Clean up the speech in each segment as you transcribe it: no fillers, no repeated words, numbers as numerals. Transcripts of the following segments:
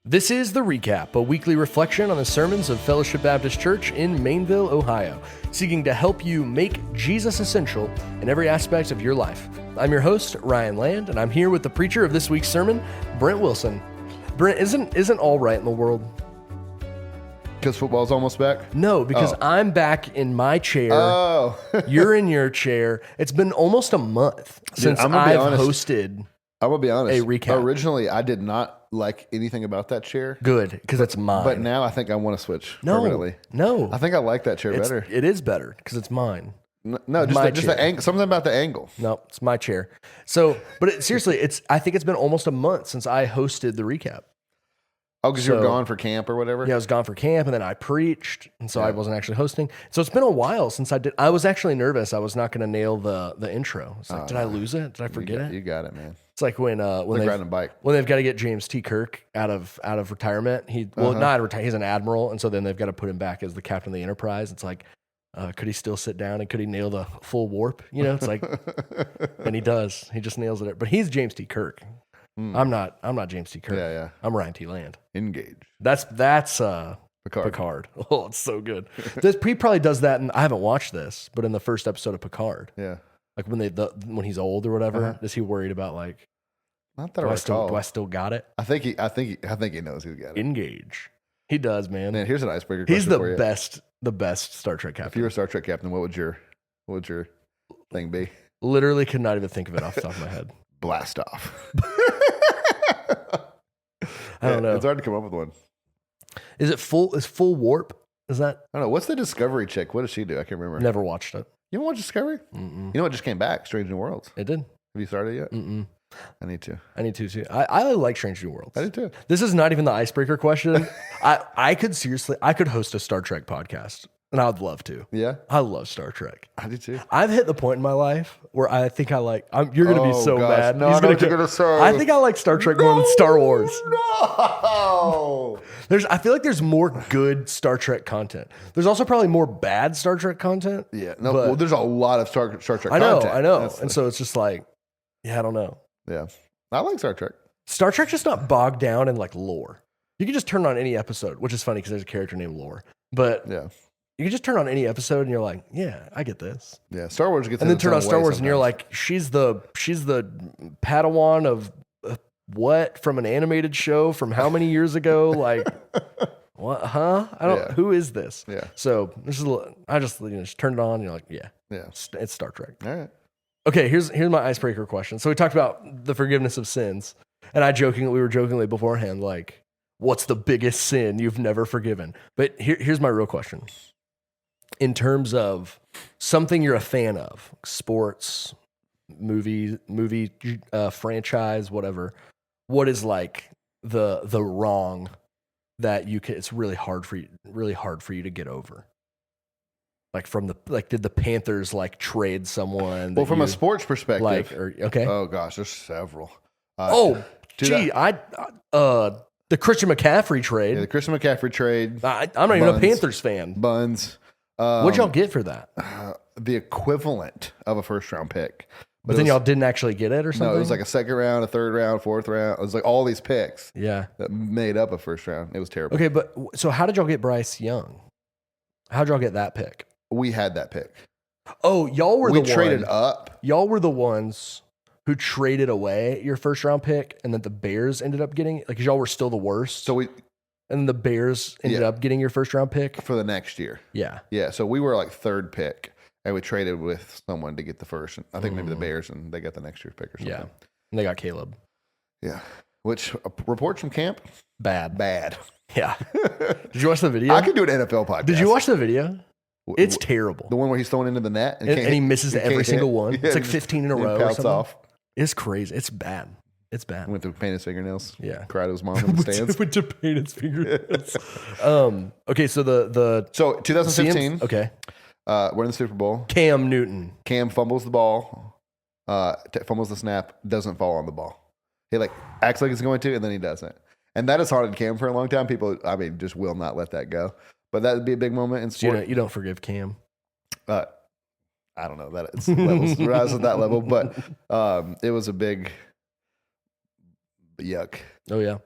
This is The Recap, a weekly reflection on the sermons of Fellowship Baptist Church in Mainville, Ohio, seeking to help you make Jesus essential in every aspect of your life. I'm your host, Ryan Land, and I'm here with the preacher of this week's sermon, Brent Wilson. Brent, isn't all right in the world? Because football's almost back? No, because I'm back in my chair. Oh. You're in your chair. It's been almost a month since I'm gonna be I've honest. hosted I'm going to be honest. a recap. Originally, I did not like anything about that chair. Good, because it's mine. But now I think I want to switch permanently. No. I think I like that chair better. It is better because it's mine. No, my just chair. the angle. Something about the angle. No, it's my chair. So, but seriously, I think it's been almost a month since I hosted the recap. Oh, because you were So- gone for camp or whatever? Yeah, I was gone for camp and then I preached, and so I wasn't actually hosting. So it's been a while since I did. I was actually nervous. I was not going to nail the intro. It's like, did I lose it? Did I forget it? You got it, man. It's like when Like they've, riding a bike. when they've got to get James T. Kirk out of retirement. Not out of retirement. He's an admiral, and so then they've got to put him back as the captain of the Enterprise. It's like, could he still sit down and could he nail the full warp? You know, it's like, and he does. He just nails it. But he's James T. Kirk. I'm not James T. Kirk. Yeah. I'm Ryan T. Land. Engage. That's Picard. Oh, it's so good. He probably does that, and I haven't watched this, but in the first episode of Picard, Yeah. like when he's old or whatever, is he worried about like, Not that do I I recall. still got it? I think he knows he's got it. Engage. He does, man. Man, here's an icebreaker He's question for you. the best Star Trek If captain. you were a Star Trek captain, what would your thing be? Literally could not even think of it off the top of my head. Blast off. I don't know. It's hard to come up with one. Is full warp? Is that? I don't know. What's the Discovery chick? What does she do? I can't remember. Never watched it. You haven't watched Discovery? Mm-mm. You know what just came back? Strange New Worlds. It did. Have you started yet? Mm-mm. I need to. I need to too. I like Strange New Worlds. I do too. This is not even the icebreaker question. I could host a Star Trek podcast, and I would love to. Yeah, I love Star Trek. I do too. I've hit the point in my life where I think I like. You're gonna be Oh, so gosh. mad. No, I know what you're gonna say. I think I like Star Trek more than Star Wars. No. I feel like there's more good Star Trek content. There's also probably more bad Star Trek content. Yeah. No. But- Well, there's a lot of Star Trek I know. content. And so it's just like, yeah, I don't know. Yeah. I like Star Trek. Star Trek's just not bogged down in like lore. You can just turn on any episode, which is funny because there's a character named Lore. But Yeah. you can just turn on any episode and you're like, yeah, I get this. Yeah. Star Wars gets And in then turn on its own Star way Wars and you're sometimes. like, she's the Padawan of what from an animated show from how many years ago? Like, what? Huh? I don't. Yeah. Who is this? Yeah. So this is. I just just turned it on. And you're like, yeah, Yeah. it's Star Trek. All right. Okay, here's my icebreaker question. So we talked about the forgiveness of sins, and we were jokingly beforehand like, what's the biggest sin you've never forgiven? But here's my real question. In terms of something you're a fan of, sports, movie franchise, whatever, what is like the wrong that you can? It's really hard for you to get over. Did the Panthers like trade someone? Well, from a sports perspective, okay. Oh gosh, there's several. The Christian McCaffrey trade. Yeah, the Christian McCaffrey trade. I'm not even a Buns. Panthers fan. Buns. What'd y'all get for that? The equivalent of a first round pick. But then y'all didn't actually get it or something? No, it was like a second round, a third round, fourth round. It was like all these picks yeah. that made up a first round. It was terrible. Okay, but so how did y'all get Bryce Young? How'd y'all get that pick? We had that pick. Oh, y'all were We the traded one, up. Y'all were the ones who traded away your first round pick, and then the Bears ended up getting like 'cause y'all were still the worst. So we and then the Bears ended up getting your first round pick. for the next year. Yeah. Yeah. So we were like third pick, and we traded with someone to get the first. I think maybe the Bears, and they got the next year's pick or something. Yeah. And they got Caleb. Yeah. Which reports from camp? Bad. Yeah. Did you watch the video? I could do an NFL podcast. Did you watch the video? It's terrible. The one where he's thrown into the net And he misses every can't single hit. one. Yeah, It's like just- 15 in a he row or pouts something. off. It's crazy. It's bad. It's bad. Went to paint his fingernails. Yeah. Cried to his mom in the stands. Went to paint his fingernails. Okay, so the So 2015, okay. we're in the Super Bowl. Cam Newton. Cam fumbles the ball, fumbles the snap, doesn't fall on the ball. He like acts like he's going to, and then he doesn't. And that has haunted Cam for a long time. People, I mean, just will not let that go. But that would be a big moment in So sport. you don't forgive Cam. I don't know that it's levels rise at that level, but it was a big yuck. Oh yeah.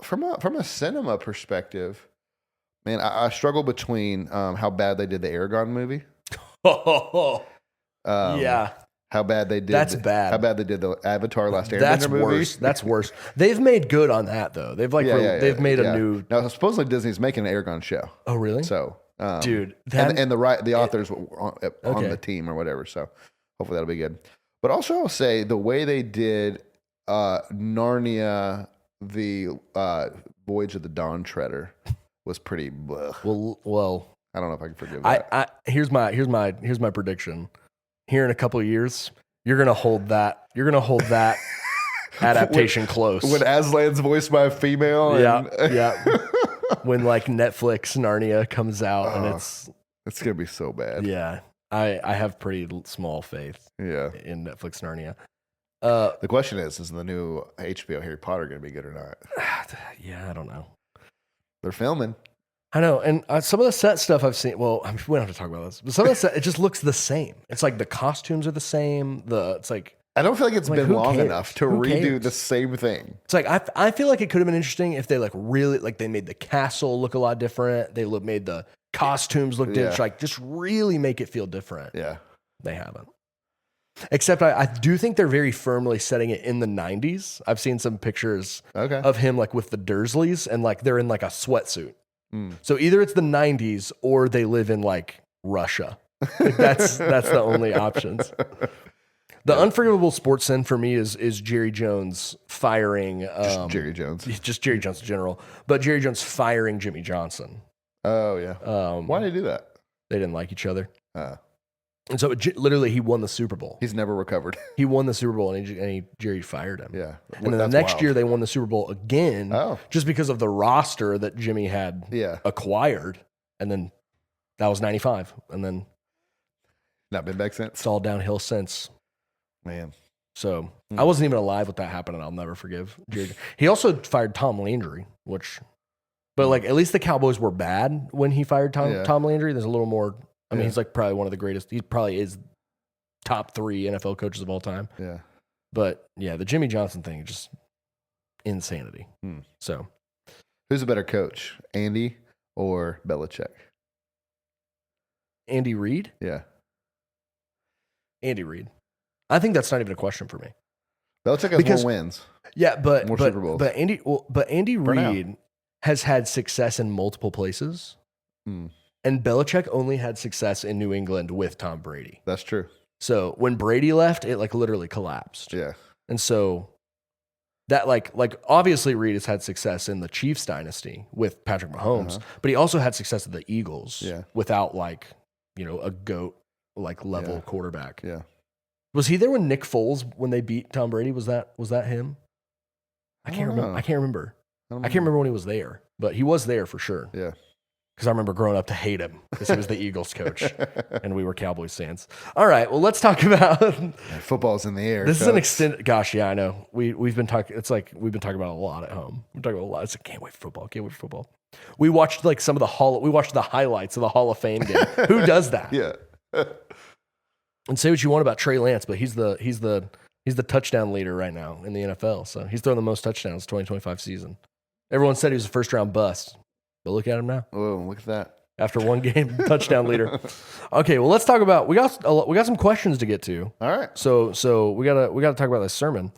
from a cinema perspective, man, I struggle between how bad they did the Aragon movie. Yeah. How bad they did. That's bad. How bad they did the Avatar: Last Airbender That's movie. worse. That's worse. They've made good on that though. They've they've made a new. Now supposedly Disney's making an Aragon show. Oh really? So, dude, and the authors on the team or whatever. So hopefully that'll be good. But also I'll say the way they did Narnia, the Voyage of the Dawn Treader, was pretty. Well, I don't know if I can forgive that. Here's my prediction. Here in a couple of years, you're gonna hold that adaptation close. When Aslan's voiced by a female. Yeah. When like Netflix Narnia comes out and it's gonna be so bad. Yeah, I have pretty small faith. Yeah. In Netflix Narnia. The question is the new HBO Harry Potter gonna be good or not? Yeah, I don't know. They're filming. I know, and some of the set stuff I've seen. Well, we don't have to talk about this, but some of the set, it just looks the same. It's like the costumes are the same. It's like I don't feel like it's been long cares? enough to redo the same thing. It's like I feel like it could have been interesting if they like really like they made the castle look a lot different. They made the costumes look different. Like just really make it feel different. Yeah, they haven't. Except I do think they're very firmly setting it in the 90s. I've seen some pictures of him like with the Dursleys and like they're in like a sweatsuit. So either it's the 90s or they live in like Russia. Like that's the only options. The unforgivable sports sin for me is Jerry Jones firing just Jerry Jones in general, but Jerry Jones firing Jimmy Johnson. Oh yeah. Why did he do that? They didn't like each other. And so literally he won the Super Bowl. He's never recovered. He won the Super Bowl and Jerry fired him. Yeah. And then the next year they won the Super Bowl again just because of the roster that Jimmy had acquired. And then that was 95. And then not been back since. It's all downhill since. Man. So I wasn't even alive when that happened and I'll never forgive Jerry. He also fired Tom Landry, but like at least the Cowboys were bad when he fired Tom Landry. There's a little more. I mean, he's like probably one of the greatest. He probably is top 3 NFL coaches of all time. Yeah. But yeah, the Jimmy Johnson thing is just insanity. So, who's a better coach, Andy or Belichick? Andy Reid? Yeah. Andy Reid. I think that's not even a question for me. Belichick has more wins. Yeah, but more Super Bowls. But Andy Reid has had success in multiple places. And Belichick only had success in New England with Tom Brady. That's true. So when Brady left, it like literally collapsed. Yeah. And so that like obviously Reid has had success in the Chiefs dynasty with Patrick Mahomes, but he also had success at the Eagles without like, a GOAT like level quarterback. Yeah. Was he there when Nick Foles, when they beat Tom Brady? Was that him? I can't remember. I can't remember when he was there, but he was there for sure. Yeah. Because I remember growing up to hate him because he was the Eagles coach and we were Cowboys fans. All right, well, let's talk about football's in the air. This is an extended. Gosh, yeah, I know. We've been talking. It's like we've been talking about it a lot at home. We're talking about a lot. It's like can't wait for football. Can't wait for football. We watched like some of the We watched the highlights of the Hall of Fame game. Who does that? Yeah. And say what you want about Trey Lance, but he's the touchdown leader right now in the NFL. So he's throwing the most touchdowns 2025 season. Everyone said he was a first round bust. But look at him now. Oh, look at that! After one game, touchdown leader. Okay, well, let's talk about we got some questions to get to. All right. So we gotta talk about this sermon.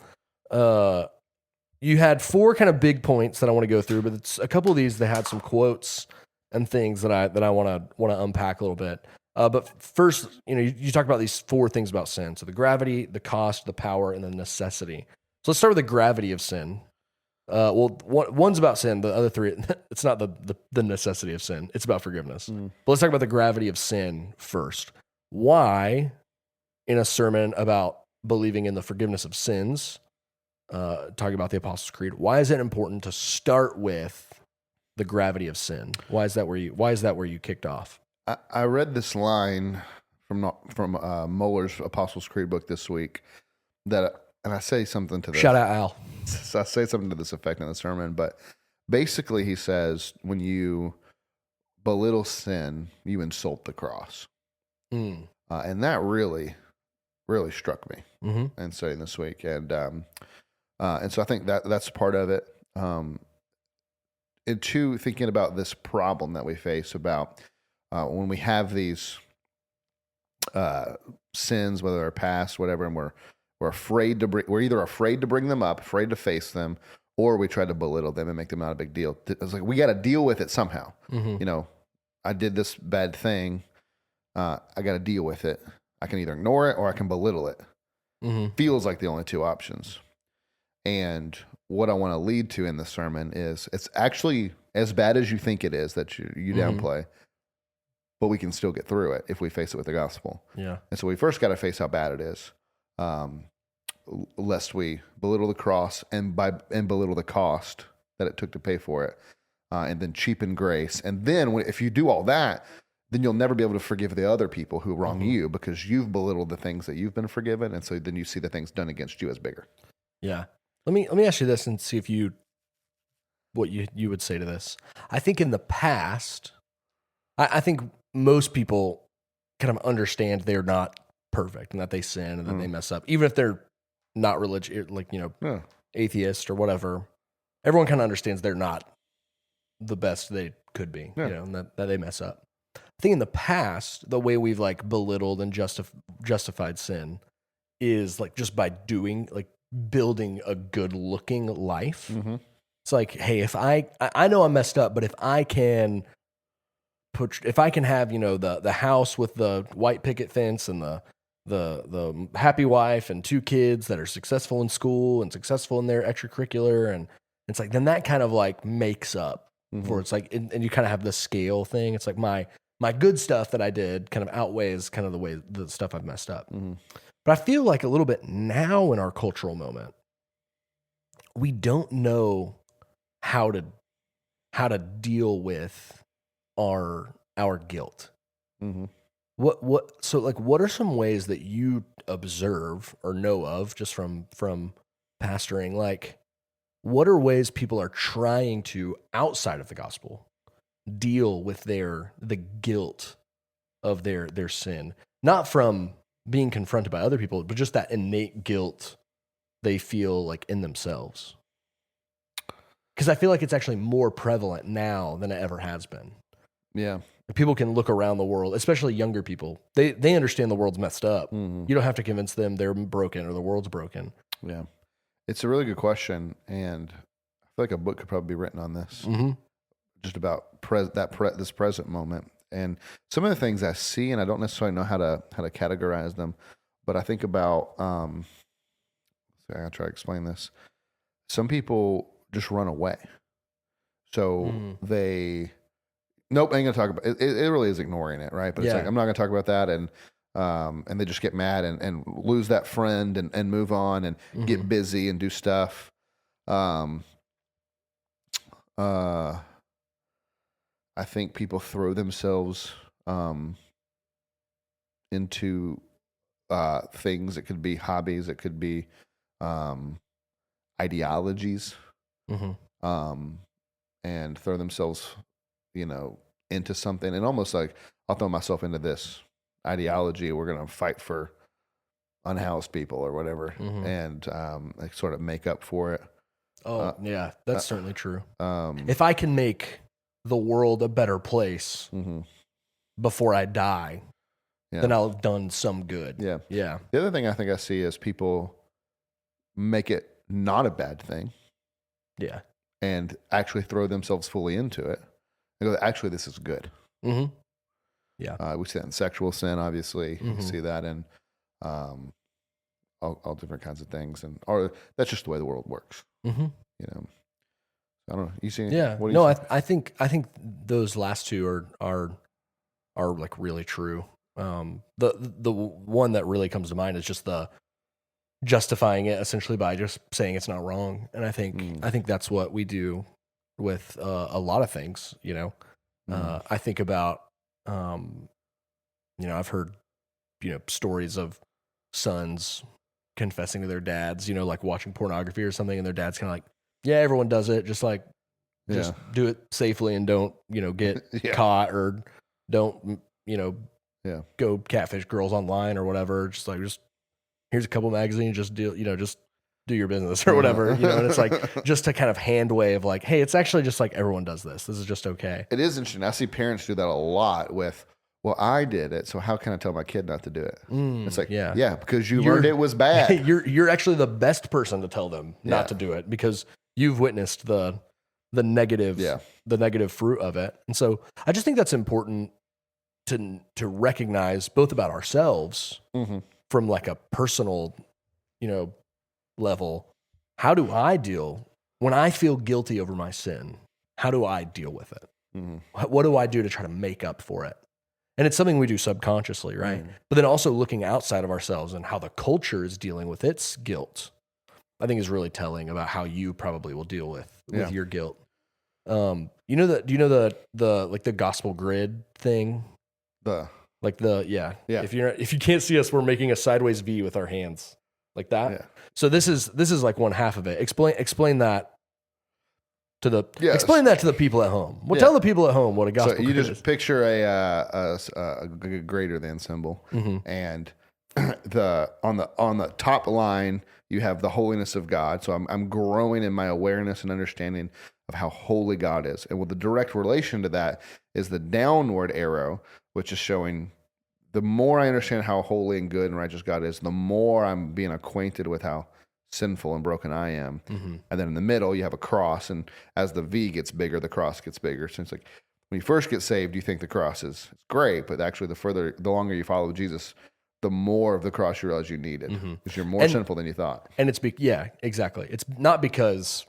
You had 4 kind of big points that I want to go through, but it's a couple of these that had some quotes and things that I want to unpack a little bit. But first, you talked about these 4 things about sin: so the gravity, the cost, the power, and the necessity. So let's start with the gravity of sin. One's about sin. The other 3, it's not the necessity of sin. It's about forgiveness. But let's talk about the gravity of sin first. Why, in a sermon about believing in the forgiveness of sins, talking about the Apostles' Creed, why is it important to start with the gravity of sin? Why is that where you kicked off? I read this line from Muller's Apostles' Creed book this week and I say something to this. Shout out Al. So I say something to this effect in the sermon, but basically he says when you belittle sin, you insult the cross. And that really, really struck me in studying this week. And so I think that's part of it. and two, thinking about this problem that we face about when we have these sins, whether they're past, whatever, and we're afraid to we're either afraid to bring them up, afraid to face them, or we try to belittle them and make them not a big deal. It's like we got to deal with it somehow. You know, I did this bad thing. I got to deal with it. I can either ignore it or I can belittle it. Feels like the only two options. And what I want to lead to in this sermon is it's actually as bad as you think it is that you downplay, but we can still get through it if we face it with the gospel. Yeah. And so we first got to face how bad it is, lest we belittle the cross and belittle the cost that it took to pay for it, and then cheapen grace. And then if you do all that, then you'll never be able to forgive the other people who wrong you because you've belittled the things that you've been forgiven. And so then you see the things done against you as bigger. Yeah. Let me ask you this and see if what you would say to this. I think in the past, I think most people kind of understand they're not perfect and that they sin and that they mess up, even if they're not religious, like, atheist or whatever. Everyone kind of understands they're not the best they could be, and that they mess up. I think in the past, the way we've like belittled and justified sin is like just by building a good looking life. It's like, hey, if I know I'm messed up, but if I can have, the house with the white picket fence and the happy wife and 2 kids that are successful in school and successful in their extracurricular, and it's like, then that kind of like makes up for it's like, and you kind of have the scale thing. It's like my good stuff that I did kind of outweighs kind of the stuff I've messed up. But I feel like a little bit now in our cultural moment, we don't know how to deal with our guilt. What are some ways that you observe or know of just from pastoring? Like, what are ways people are trying to, outside of the gospel, deal with the guilt of their sin? Not from being confronted by other people, but just that innate guilt they feel like in themselves. Because I feel like it's actually more prevalent now than it ever has been. Yeah. People can look around the world, especially younger people. They understand the world's messed up. You don't have to convince them they're broken or the world's broken. Yeah. It's a really good question. And I feel like a book could probably be written on this. Just about this present moment. And some of the things I see, and I don't necessarily know how to categorize them, but I think about, I'm going to try to explain this. Some people just run away. So nope, I ain't going to talk about it. It really is ignoring it, right? But it's like, I'm not going to talk about that. And they just get mad and lose that friend and move on and get busy and do stuff. I think people throw themselves into things. It could be hobbies. It could be ideologies, and throw themselves, into something. And almost like, I'll throw myself into this ideology. We're going to fight for unhoused people or whatever, and like sort of make up for it. Yeah, that's certainly true. If I can make the world a better place before I die, then I'll have done some good. Yeah. The other thing I think I see is people make it not a bad thing. Yeah. And actually throw themselves fully into it. And go, actually, this is good. Yeah. We see that in sexual sin, obviously. We see that in all different kinds of things. Or that's just the way the world works. I don't know. You see? Yeah. What do you see? I think those last two are like really true. The one that really comes to mind is just the justifying it essentially by just saying it's not wrong. And I think that's what we do with a lot of things. I think about I've heard stories of sons confessing to their dads, like watching pornography or something, and their dad's kind of like, yeah, everyone does it. Just like, just do it safely and don't, get caught or don't, go catfish girls online or whatever. Just here's a couple magazines, just do do your business or whatever, you know, and it's like just to kind of hand wave like, hey, it's actually just like everyone does this. This is just okay. It is interesting. I see parents do that a lot with, well, I did it, so how can I tell my kid not to do it? It's like, yeah, because you learned it was bad. You're actually the best person to tell them not to do it because you've witnessed the negative fruit of it. And so I just think that's important to recognize both about ourselves from like a personal, you know, level. How do I deal when I feel guilty over my sin? How do I deal with it? What do I do to try to make up for it? And it's something we do subconsciously, right? But then also looking outside of ourselves and how the culture is dealing with its guilt, I think is really telling about how you probably will deal with your guilt. Do you know the like the gospel grid thing? If you can't see us, we're making a sideways V with our hands like that. Yeah. So this is like one half of it. Explain that to the people at home. Well, tell the people at home what a gospel grid is. So you just picture a greater than symbol, and on the top line you have the holiness of God. So I'm growing in my awareness and understanding of how holy God is, and with the direct relation to that is the downward arrow, which is showing the more I understand how holy and good and righteous God is, the more I'm being acquainted with how sinful and broken I am. And then in the middle, you have a cross. And as the V gets bigger, the cross gets bigger. So it's like when you first get saved, you think the cross is great, but actually the longer you follow Jesus, the more of the cross you realize you needed because you're more sinful than you thought. And exactly. It's not because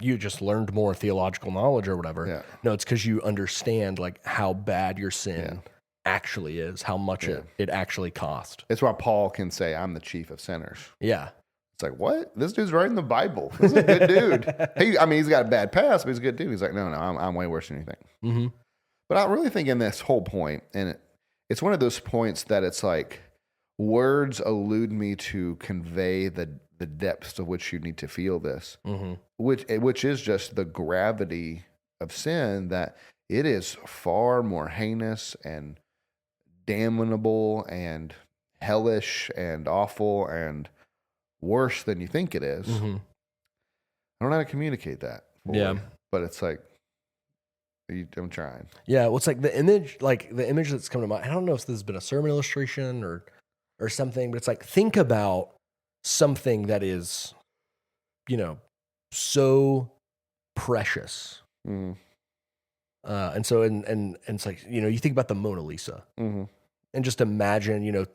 you just learned more theological knowledge or whatever. Yeah. No, it's because you understand like how bad your sin actually is, how much it actually cost. It's why Paul can say, I'm the chief of sinners. Yeah. It's like, what? This dude's writing the Bible. This is a good dude. He's got a bad past, but he's a good dude. He's like, no, I'm way worse than you think. But I really think in this whole point, and it's one of those points that it's like words elude me to convey the depths to which you need to feel this, which is just the gravity of sin, that it is far more heinous and damnable and hellish and awful and worse than you think it is. I don't know how to communicate that fully, but it's like I'm trying. Yeah, well, it's like the image that's come to mind. I don't know if this has been a sermon illustration or something, but it's like, think about something that is, you know, so precious. And so and it's like, you know, you think about the Mona Lisa, and just imagine, you know,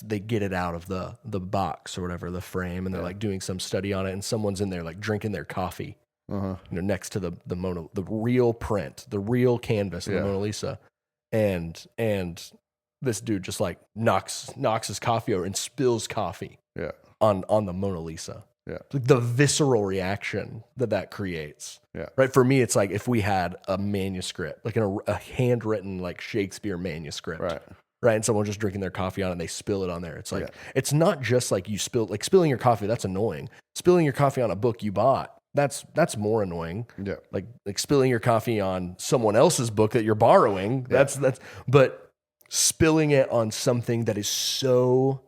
they get it out of the box or whatever, the frame, and they're like doing some study on it, and someone's in there like drinking their coffee, you know, next to the real print, the real canvas of the Mona Lisa, and this dude just like knocks his coffee over and spills coffee on the Mona Lisa. Yeah. Like the visceral reaction that creates. Yeah. Right. For me, it's like if we had a manuscript, like a handwritten like Shakespeare manuscript. Right. And someone just drinking their coffee on it and they spill it on there. It's like, it's not just like spilling your coffee. That's annoying. Spilling your coffee on a book you bought. That's more annoying. Yeah. Like spilling your coffee on someone else's book that you're borrowing. Yeah. But spilling it on something that is so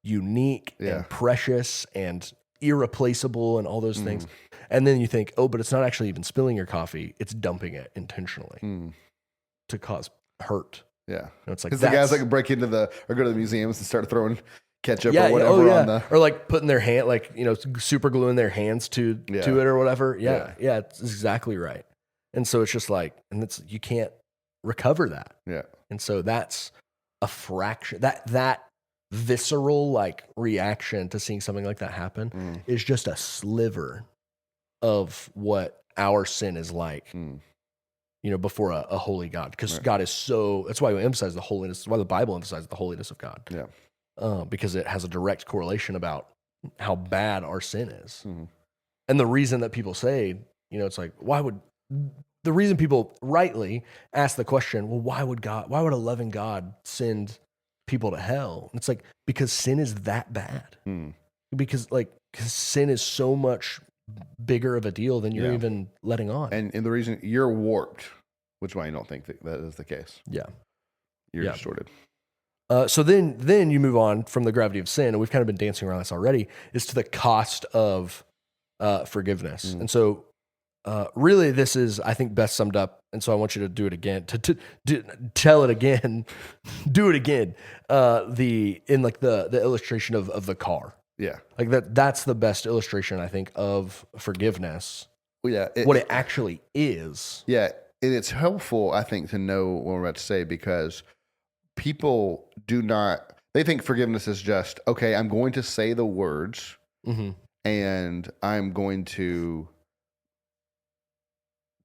unique and precious and irreplaceable and all those things. And then you think, oh, but it's not actually even spilling your coffee. It's dumping it intentionally to cause hurt. Yeah. You know, it's like the guys that can break into or go to the museums and start throwing ketchup or whatever on the... Or like putting their hand, like, you know, super gluing their hands to it or whatever. Yeah. It's exactly right. And so it's just like, and you can't recover that. Yeah. And so that's a fraction, that visceral like reaction to seeing something like that happen is just a sliver of what our sin is like, you know, before a holy God, because God is that's why we emphasize the holiness. That's why the Bible emphasizes the holiness of God. Yeah. Because it has a direct correlation about how bad our sin is. And the reason that people say, you know, it's like, the reason people rightly ask the question, well, why would a loving God send people to hell? And it's like, because sin is that bad. Because sin is so much bigger of a deal than you're even letting on. And the reason you're warped, which is why you don't think that is the case. Yeah. You're distorted. So then you move on from the gravity of sin, and we've kind of been dancing around this already, is to the cost of forgiveness. And so really this is, I think, best summed up. And so I want you to do it again, to tell it again, do it again. The illustration of the car. Yeah. Like that's the best illustration, I think, of forgiveness. Well, yeah. What it actually is. Yeah. And it's helpful, I think, to know what we're about to say, because people they think forgiveness is just, okay, I'm going to say the words and I'm going to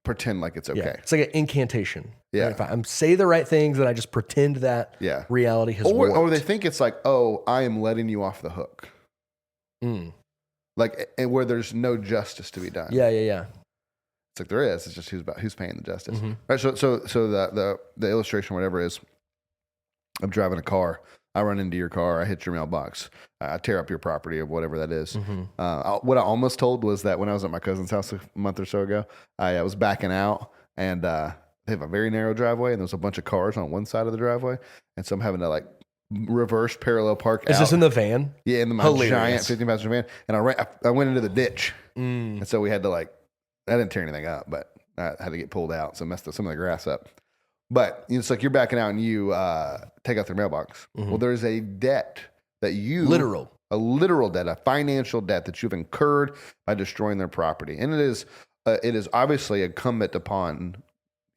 pretend like it's okay. Yeah. It's like an incantation. Yeah. Right? If I say the right things and I just pretend that reality has worked. Or they think it's like, oh, I am letting you off the hook. Like, and where there's no justice to be done. Yeah. It's like there is. It's just who's paying the justice. Right. So the illustration, whatever it is, I'm driving a car. I run into your car. I hit your mailbox. I tear up your property or whatever that is. What I almost told was that when I was at my cousin's house a month or so ago, I was backing out, and they have a very narrow driveway, and there's a bunch of cars on one side of the driveway, and so I'm having to like reverse parallel park. Is this in the van? Yeah, in my giant 15-passenger van, and I went into the ditch, and so we had to like. I didn't tear anything up, but I had to get pulled out, so messed some of the grass up. But it's like you're backing out and you take out their mailbox. Well, there's a debt that a literal debt, a financial debt that you've incurred by destroying their property, and it is obviously incumbent upon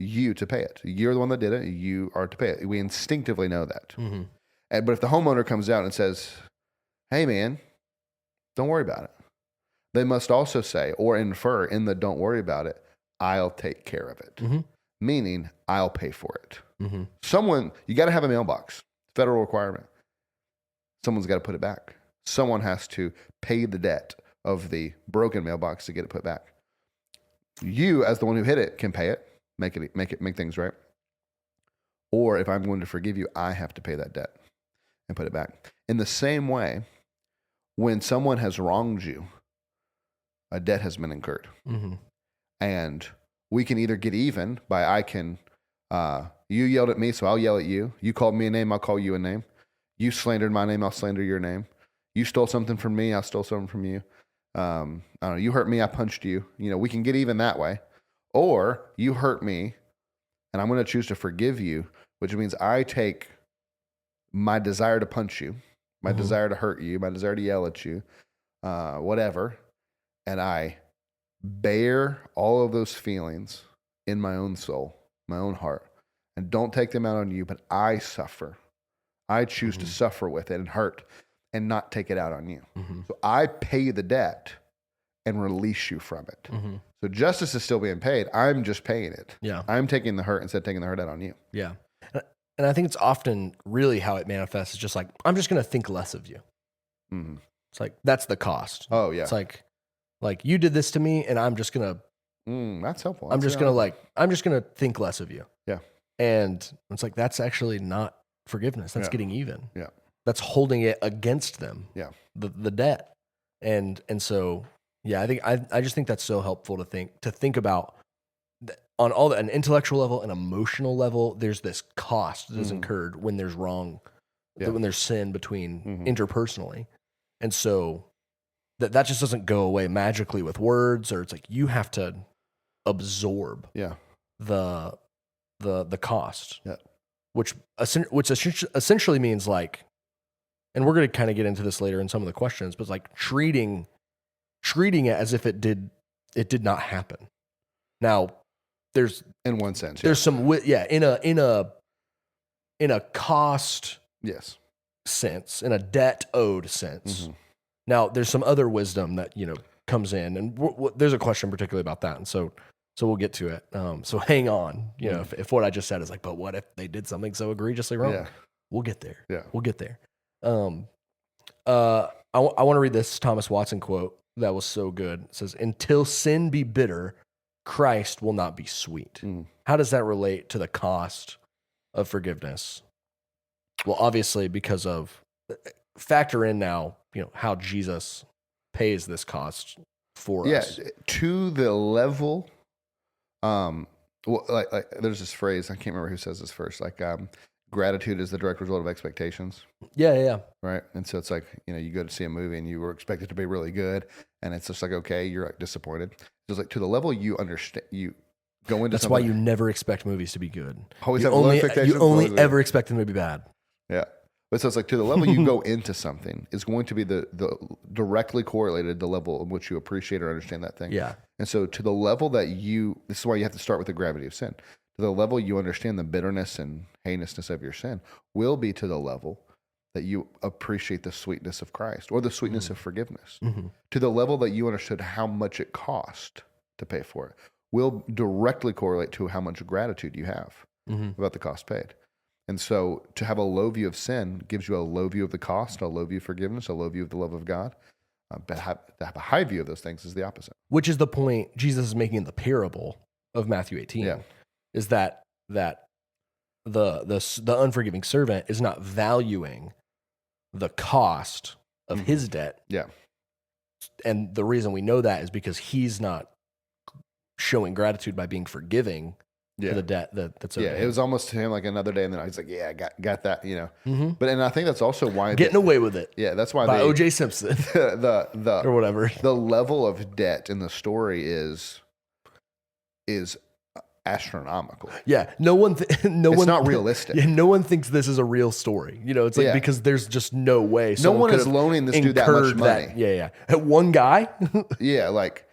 you to pay it. You're the one that did it. You are to pay it. We instinctively know that. But if the homeowner comes out and says, "Hey, man, don't worry about it," they must also say or infer in the "don't worry about it," I'll take care of it. Meaning, I'll pay for it. You got to have a mailbox, federal requirement. Someone's got to put it back. Someone has to pay the debt of the broken mailbox to get it put back. You, as the one who hit it, can pay it, make things right. Or if I'm going to forgive you, I have to pay that debt and put it back. In the same way, when someone has wronged you, a debt has been incurred. And we can either get even by you yelled at me, so I'll yell at you. You called me a name, I'll call you a name. You slandered my name, I'll slander your name. You stole something from me, I'll steal something from you. I don't know, you hurt me, I punched you. We can get even that way. Or you hurt me, and I'm going to choose to forgive you, which means I take my desire to punch you, my desire to hurt you, my desire to yell at you, whatever, and I bear all of those feelings in my own soul, my own heart, and don't take them out on you, but I suffer. I choose to suffer with it and hurt and not take it out on you. So I pay the debt and release you from it. So justice is still being paid. I'm just paying it. Yeah. I'm taking the hurt instead of taking the hurt out on you. Yeah. And I think it's often really how it manifests is just like, I'm just going to think less of you. It's like, that's the cost. Oh, yeah. It's like you did this to me, and I'm just gonna. That's helpful. I'm just gonna think less of you. Yeah. And it's like that's actually not forgiveness. That's getting even. Yeah. That's holding it against them. Yeah. The debt, and so I think I just think that's so helpful to think about on all an intellectual level and emotional level. There's this cost that is incurred when there's wrong, when there's sin between interpersonally, and so. That just doesn't go away magically with words, or it's like you have to absorb the cost, which essentially means like, and we're going to kind of get into this later in some of the questions, but it's like treating it as if it did not happen. Now, there's in one sense, there's some in a cost sense, in a debt owed sense. Now, there's some other wisdom that, comes in, and there's a question particularly about that. And so we'll get to it. So hang on, if what I just said is like, but what if they did something so egregiously wrong? Yeah. We'll get there. Yeah. We'll get there. I want to read this Thomas Watson quote that was so good. It says, "Until sin be bitter, Christ will not be sweet." How does that relate to the cost of forgiveness? Well, obviously, because of factor in now, how Jesus pays this cost for us. Yeah, to the level, like there's this phrase, I can't remember who says this first, like gratitude is the direct result of expectations, Yeah. right? And so it's like, you go to see a movie and you were expected to be really good, and it's just like, okay, you're like disappointed. It's like to the level you understand, you go into That's why something. you never expect movies to be good. Always You have low only, expectations, you only always- ever expect them to be bad. Yeah. But so it's like to the level you go into something is going to be the directly correlated the level in which you appreciate or understand that thing. Yeah. And so to the level that this is why you have to start with the gravity of sin. To the level you understand the bitterness and heinousness of your sin will be to the level that you appreciate the sweetness of Christ or the sweetness of forgiveness. Mm-hmm. To the level that you understood how much it cost to pay for it will directly correlate to how much gratitude you have about the cost paid. And so to have a low view of sin gives you a low view of the cost, a low view of forgiveness, a low view of the love of God. But to have a high view of those things is the opposite. Which is the point Jesus is making in the parable of Matthew 18. Yeah. Is that the unforgiving servant is not valuing the cost of his debt. Yeah. And the reason we know that is because he's not showing gratitude by being forgiving for the debt that's owed. Yeah, it was almost to him like another day, and then he's like, "Yeah, I got that," But and I think that's also why Getting away with it. Yeah, that's why by O.J. Simpson the or whatever. The level of debt in the story is astronomical. Yeah, no one. It's not realistic. Yeah, no one thinks this is a real story. It's like because there's just no way. No one is loaning this dude that much money. Yeah. One guy. Yeah, like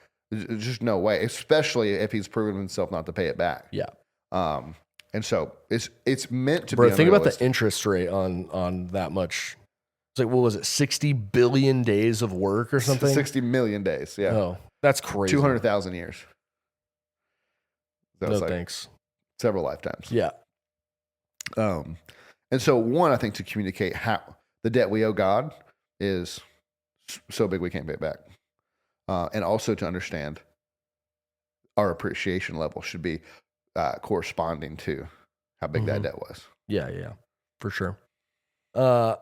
just no way. Especially if he's proven himself not to pay it back. Yeah. And so it's meant to Bro, be. Think about the interest rate on that much. It's like, what was it? 60 billion days of work or something. 60 million days. Yeah. Oh, that's crazy. 200,000 years. No thanks. Several lifetimes. Yeah. And so one, I think to communicate how the debt we owe God is so big we can't pay it back. And also to understand our appreciation level should be corresponding to how big that debt was. Yeah, for sure. I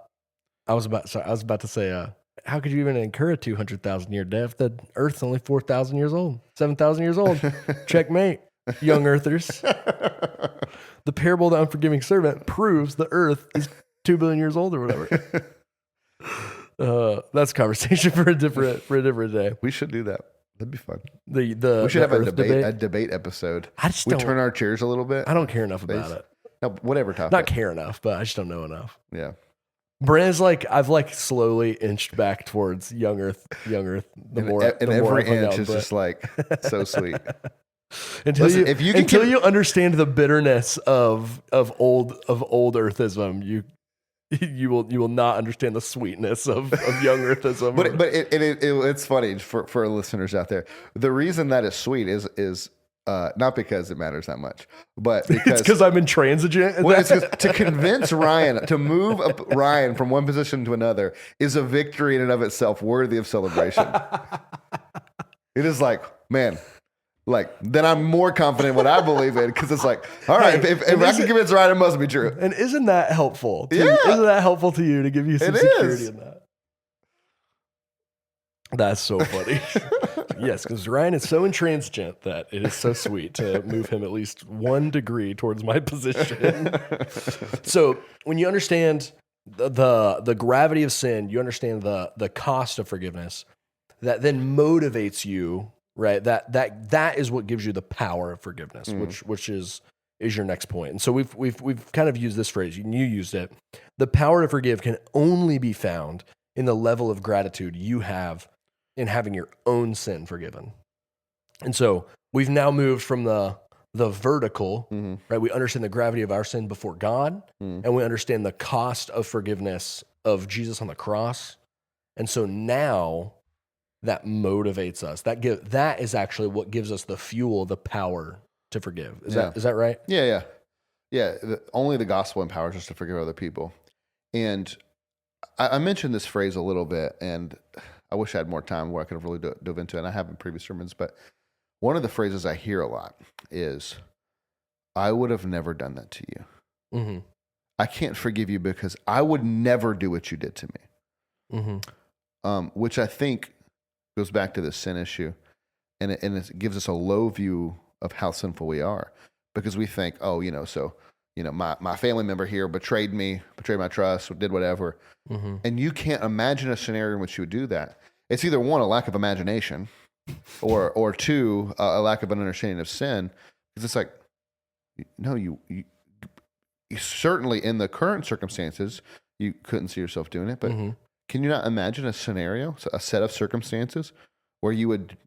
was about to say, how could you even incur a 200,000 year debt if the Earth's only 4,000 years old, 7,000 years old? Checkmate, young Earthers. The parable of the unforgiving servant proves the Earth is 2 billion years old or whatever. That's a conversation for a different day. We should do that. That'd be fun. We should have a debate episode. I just we don't turn our chairs a little bit. I don't care enough about it. No, whatever topic. Not care enough, but I just don't know enough. Yeah. Brand's like, I've like slowly inched back towards young Earth. The more every I've hung inch out, is but- just like so sweet. until Listen, you if you can until get- you understand the bitterness of old Earthism, you will not understand the sweetness of young Earthism. But it's funny for our listeners out there. The reason that is sweet is not because it matters that much, but it's because I'm intransigent. Well, it's 'cause to convince Ryan to move Ryan from one position to another is a victory in and of itself worthy of celebration. It is like, man, like then I'm more confident in what I believe in because it's like, all right, Hey, if I can convince Ryan, it must be true. And isn't that helpful? Yeah. Isn't that helpful to you to give you some It security is. in that? That's so funny. Yes, because Ryan is so intransigent that it is so sweet to move him at least 1 degree towards my position. So when you understand the gravity of sin, you understand the cost of forgiveness, that then motivates you, right? That is what gives you the power of forgiveness, which is your next point. And so we've kind of used this phrase, and you used it. The power to forgive can only be found in the level of gratitude you have in having your own sin forgiven. And so we've now moved from the vertical, right? We understand the gravity of our sin before God, and we understand the cost of forgiveness of Jesus on the cross. And so now that motivates us. That is actually what gives us the fuel, the power to forgive. Is that right? Yeah. Only the gospel empowers us to forgive other people. And I mentioned this phrase a little bit, and I wish I had more time where I could have really dove into it. And I have in previous sermons, but one of the phrases I hear a lot is, I would have never done that to you. Mm-hmm. I can't forgive you because I would never do what you did to me. Mm-hmm. Which I think goes back to the sin issue. And it gives us a low view of how sinful we are, because we think, my family member here betrayed me, betrayed my trust, did whatever. Mm-hmm. And you can't imagine a scenario in which you would do that. It's either one, a lack of imagination, or two, a lack of an understanding of sin. Because it's like, no, you certainly in the current circumstances, you couldn't see yourself doing it. But can you not imagine a scenario, a set of circumstances where you would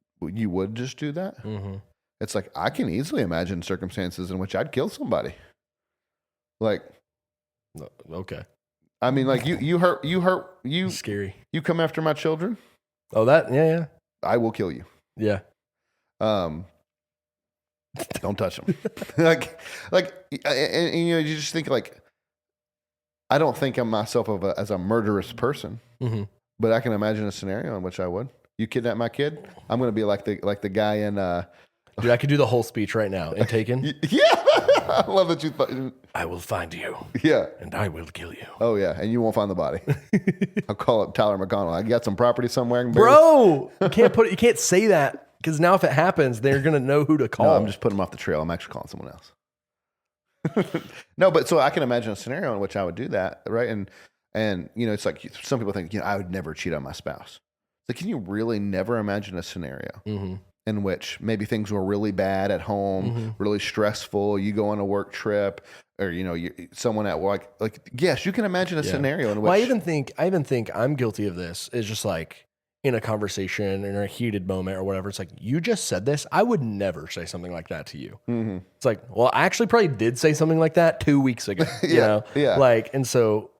just do that? Mm-hmm. It's like, I can easily imagine circumstances in which I'd kill somebody. Like, Okay. I mean, like you Scary. you come after my children, Oh, yeah. I will kill you. Yeah. Don't touch them. and you just think like, I don't think of myself as a murderous person, but I can imagine a scenario in which I would. You kidnap my kid, I'm going to be like the guy in. Dude, I could do the whole speech right now in Taken. Yeah, I love that you thought. I will find you. Yeah, and I will kill you. Oh yeah, and you won't find the body. I'll call up Tyler McConnell. I got some property somewhere. Bro, you can't say that because now if it happens, they're gonna know who to call. No, I'm just putting them off the trail. I'm actually calling someone else. No, but so I can imagine a scenario in which I would do that, right? And it's like some people think, I would never cheat on my spouse. So can you really never imagine a scenario in which maybe things were really bad at home, really stressful? You go on a work trip, or someone at work. Like yes, you can imagine a scenario in which. Well, I even think I'm guilty of this. Is just like in a conversation, in a heated moment or whatever. It's like, you just said this. I would never say something like that to you. It's like, well, I actually probably did say something like that 2 weeks ago. Yeah. Like, and so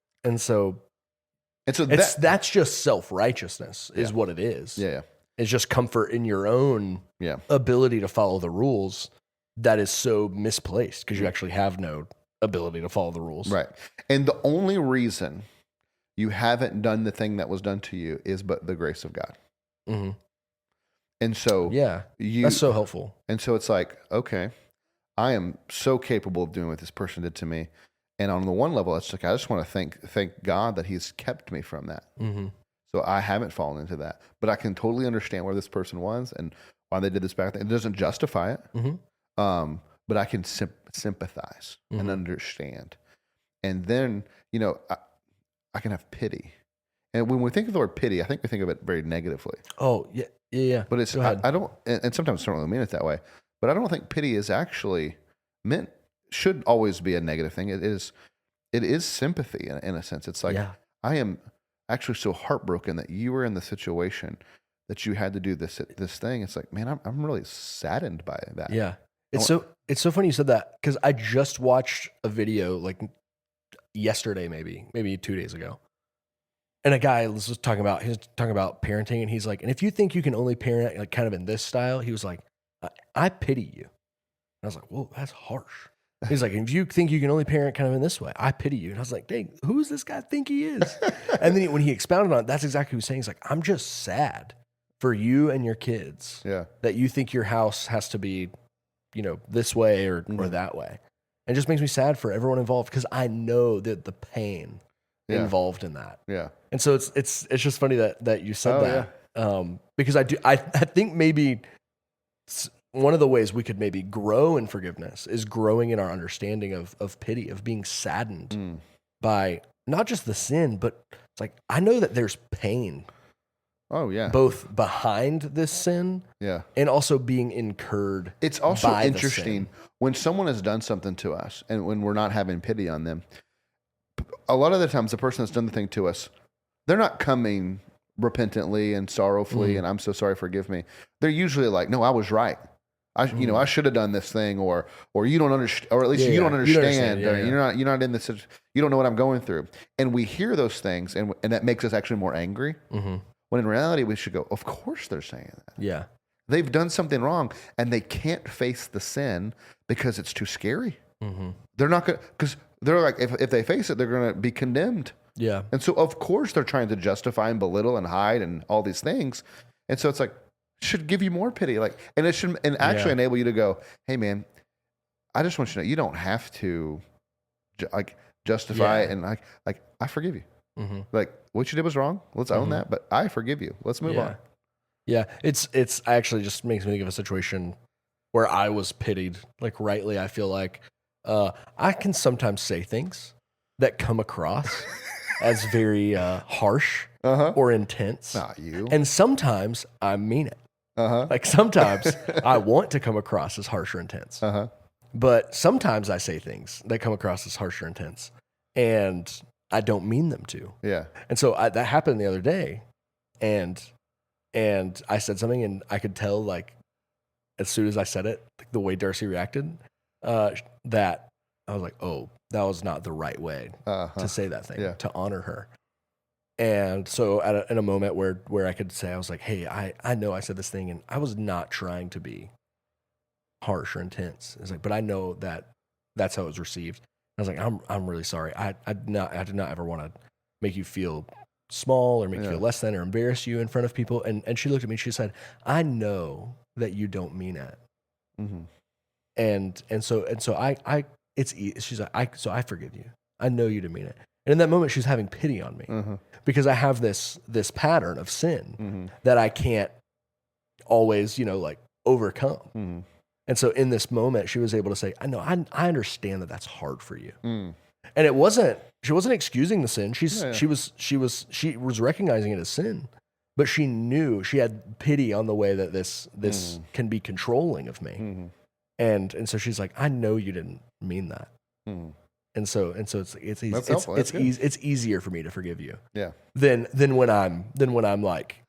that's just self-righteousness is what it is. Yeah. It's just comfort in your own ability to follow the rules that is so misplaced because you actually have no ability to follow the rules. Right. And the only reason you haven't done the thing that was done to you is but the grace of God. And so that's so helpful. And so it's like, okay, I am so capable of doing what this person did to me. And on the one level, it's like, I just want to thank God that he's kept me from that. So I haven't fallen into that, but I can totally understand where this person was and why they did this back then. It doesn't justify it. But I can sympathize and understand. And then, I can have pity. And when we think of the word pity, I think we think of it very negatively. Oh, yeah. But it's, I don't, and sometimes I don't really mean it that way, but I don't think pity is actually should always be a negative thing. It is sympathy in a sense. It's like, I am actually so heartbroken that you were in the situation that you had to do this thing. It's like, man, I'm really saddened by that. Yeah. It's so funny you said that because I just watched a video like yesterday, maybe 2 days ago. And a guy was talking about parenting, and he's like, and if you think you can only parent like kind of in this style, he was like, I pity you. And I was like, whoa, that's harsh. He's like, if you think you can only parent kind of in this way, I pity you. And I was like, dang, who does this guy think he is? And then when he expounded on it, that's exactly what he was saying. He's like, I'm just sad for you and your kids that you think your house has to be, this way or that way. And it just makes me sad for everyone involved because I know that the pain involved in that. Yeah. And so it's just funny that you said that. Because I think maybe one of the ways we could maybe grow in forgiveness is growing in our understanding of pity, of being saddened by not just the sin, but it's like, I know that there's pain. Oh yeah. Both behind this sin and also being incurred. It's also interesting when someone has done something to us and when we're not having pity on them. A lot of the times the person that's done the thing to us, they're not coming repentantly and sorrowfully and I'm so sorry, forgive me. They're usually like, no, I was right. I should have done this thing, or you don't understand, or at least you don't understand, or you're not in this, you don't know what I'm going through. And we hear those things and that makes us actually more angry. When in reality, we should go, of course they're saying that. Yeah. They've done something wrong and they can't face the sin because it's too scary. They're not going to, because they're like, if they face it, they're going to be condemned. Yeah. And so, of course, they're trying to justify and belittle and hide and all these things. And so it's like, should give you more pity. Like, and it should actually enable you to go, hey, man, I just want you to know you don't have to justify it and like I forgive you. Like what you did was wrong. Let's own that, but I forgive you. Let's move on. Yeah, it's actually just makes me think of a situation where I was pitied, like rightly. I feel like I can sometimes say things that come across as very harsh or intense. Not you. And sometimes I mean it. Uh-huh. Like sometimes I want to come across as harsh or intense. Uh-huh. But sometimes I say things that come across as harsh or intense. And I don't mean them to. Yeah. And so that happened the other day. And I said something, and I could tell, like, as soon as I said it, like, the way Darcy reacted, that I was like, oh, that was not the right way to say that thing, to honor her. And so in a moment where I could say, I was like, hey, I know I said this thing, and I was not trying to be harsh or intense. It's like, but I know that that's how it was received. I was like, I'm really sorry. I did not ever want to make you feel small or make you feel less than or embarrass you in front of people. And she looked at me, she said, I know that you don't mean it. Mm-hmm. And so she's like, so I forgive you. I know you didn't mean it. And in that moment, she's having pity on me because I have this pattern of sin that I can't always, like, overcome. And so in this moment, she was able to say, I know, I understand that that's hard for you. And she wasn't excusing the sin. She was recognizing it as sin, but she knew, she had pity on the way that this can be controlling of me. And so she's like, I know you didn't mean that. And so it's easy. It's easier for me to forgive you. Yeah. Than when I'm like,